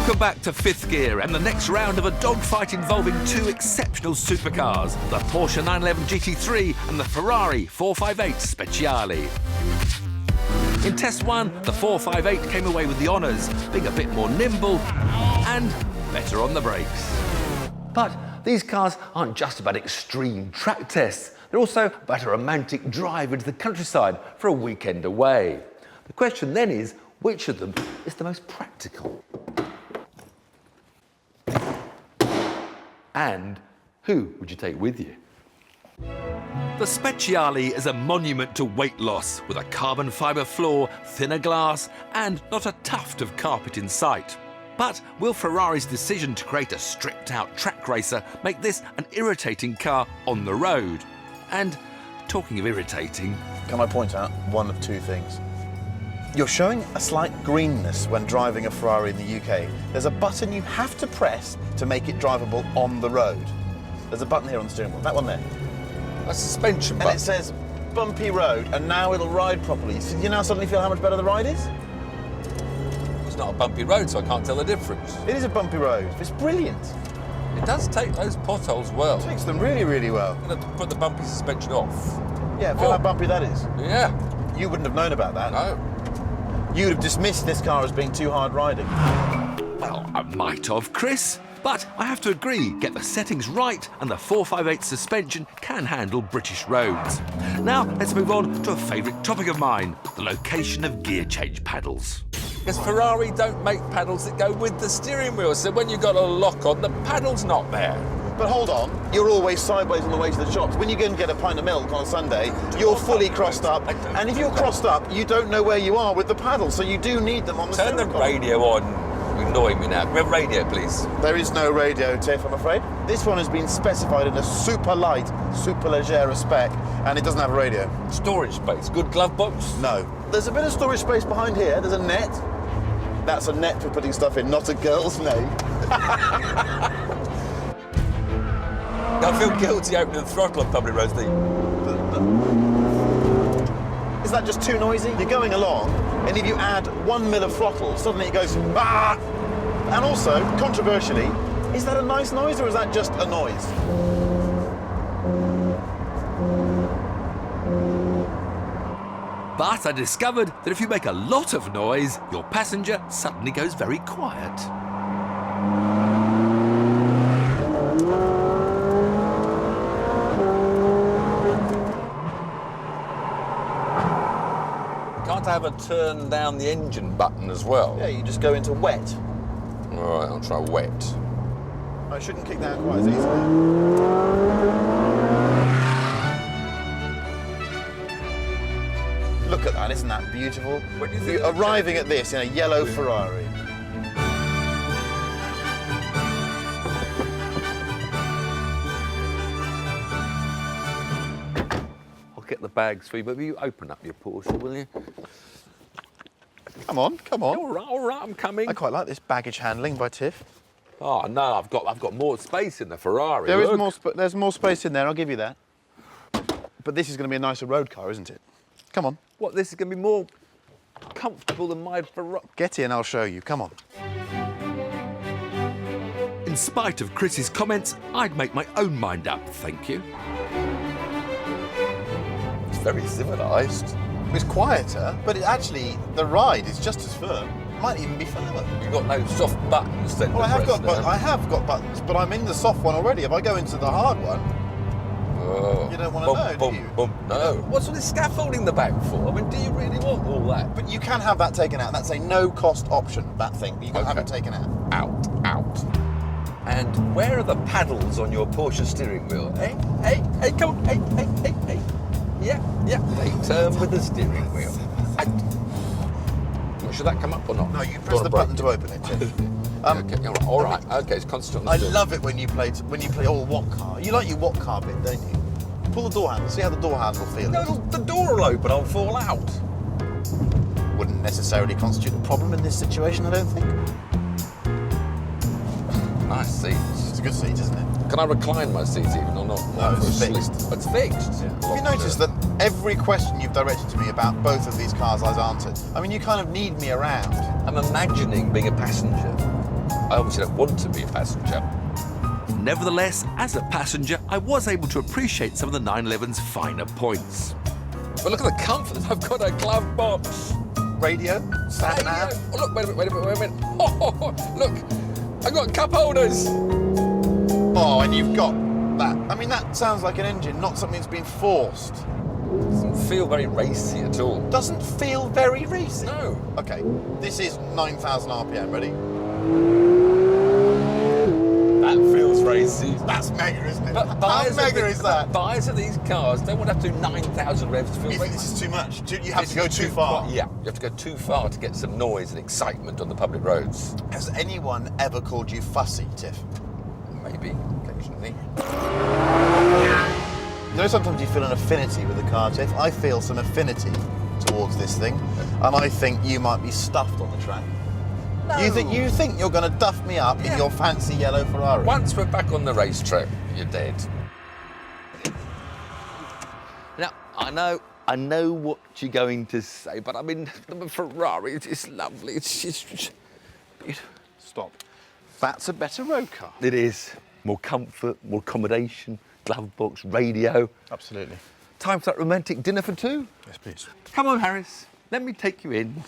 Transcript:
Welcome back to Fifth Gear and the next round of a dogfight involving two exceptional supercars, the Porsche 911 GT3 and the Ferrari 458 Speciale. In Test 1, the 458 came away with the honours, being a bit more nimble and better on the brakes. But these cars aren't just about extreme track tests, they're also about a romantic drive into the countryside for a weekend away. The question then is, which of them is the most practical? And who would you take with you? The Speciale is a monument to weight loss, with a carbon fibre floor, thinner glass, and not a tuft of carpet in sight. But will Ferrari's decision to create a stripped-out track racer make this an irritating car on the road? And talking of irritating... Can I point out one of two things? You're showing a slight greenness when driving a Ferrari in the UK. There's a button you have to press to make it drivable on the road. There's a button here on the steering wheel, that one there. A suspension button. And it says bumpy road, and now it'll ride properly. So you now suddenly feel how much better the ride is? It's not a bumpy road, so I can't tell the difference. It is a bumpy road. It's brilliant. It does take those potholes well. It takes them really, really well. I'm going to put the bumpy suspension off. Yeah, feel how bumpy that is. Yeah. You wouldn't have known about that. No. You'd have dismissed this car as being too hard riding. Well, I might have, Chris. But I have to agree, get the settings right and the 458 suspension can handle British roads. Now, let's move on to a favourite topic of mine, the location of gear change paddles. Because Ferrari don't make paddles that go with the steering wheel, so when you've got a lock on, the paddle's not there. But hold on, you're always sideways on the way to the shops. When you go and get a pint of milk on a Sunday, you're fully crossed up. And if you're crossed up, you don't know where you are with the paddle, so you do need them on the Turn the radio on. You're annoying me now. Can we have radio, please? There is no radio, Tiff, I'm afraid. This one has been specified in a super light, super leggera spec, and it doesn't have a radio. Storage space. Good glove box? No. There's a bit of storage space behind here. There's a net. That's a net for putting stuff in, not a girl's name. I feel guilty opening the throttle on public roads, Is that just too noisy? You're going along, and if you add 1 mil of throttle, suddenly it goes, ah! And also, controversially, is that a nice noise or is that just a noise? But I discovered that if you make a lot of noise, your passenger suddenly goes very quiet. Can't I have a turn down the engine button as well? Yeah, you just go into wet. All right, I'll try wet. I shouldn't kick down quite as easily. Look at that, isn't that beautiful? What do you think? You're arriving at this in a yellow Ferrari. I'll get the bags for you, but will you open up your Porsche, will you? Come on, come on. All right, I'm coming. I quite like this baggage handling by Tiff. Oh no, I've got more space in the Ferrari. There is look. more. There's more space in there. I'll give you that. But this is going to be a nicer road car, isn't it? Come on. What? This is going to be more comfortable than my Ferrari. Get in. I'll show you. Come on. In spite of Chris's comments, I'd make my own mind up, thank you. It's very civilised. It's quieter, but the ride is just as firm. Might even be firmer. You've got no soft buttons then. Well, I have got buttons, but I'm in the soft one already. If I go into the hard one, you don't want to know, do you? No. What's all this scaffolding in the back for? I mean, do you really want all that? But you can have that taken out. That's a no-cost option, that thing. You can have it taken out. Out. And where are the paddles on your Porsche steering wheel? Hey, come on. Hey. Yeah. They turn with the steering wheel. Should that come up or not? No, you press the button to open it, Tiff. Okay, all right. Okay, it's concentrate on the I love it when you play what car. You like your what car bit, don't you? Pull the door handle, see how the door handle feels. No, the door will open, I'll fall out. Wouldn't necessarily constitute a problem in this situation, I don't think. Nice seats. It's a good seat, isn't it? Can I recline my seat even or not? No, it's fixed. It's fixed? Yeah. Have you noticed that every question you've directed to me about both of these cars I've answered? I mean, you kind of need me around. I'm imagining being a passenger. I obviously don't want to be a passenger. Nevertheless, as a passenger, I was able to appreciate some of the 911's finer points. But look at the comfort. I've got a glove box. Radio, sat nav. Oh, look, wait a minute. Oh, look, I've got cup holders. Oh, and you've got that. I mean, that sounds like an engine, not something that's been forced. Doesn't feel very racy at all. Doesn't feel very racy. No. Okay, this is 9,000 RPM, ready? That feels racy. That's mega, isn't it? But How mega is that? Buyers of these cars don't want to have to do 9,000 revs to feel You think racy. this is too much? You have This to go is too far. Yeah, you have to go too far to get some noise and excitement on the public roads. Has anyone ever called you fussy, Tiff? Maybe, occasionally. You know, sometimes you feel an affinity with the car, Tiff. I feel some affinity towards this thing, and I think you might be stuffed on the track. No. You think you're going to duff me up in your fancy yellow Ferrari? Once we're back on the racetrack, you're dead. Now, I know what you're going to say, but I mean, the Ferrari, it's lovely. It's just beautiful. Stop. That's a better road car. It is. More comfort, more accommodation, glove box, radio. Absolutely. Time for that romantic dinner for two. Yes, please. Come on, Harris. Let me take you in.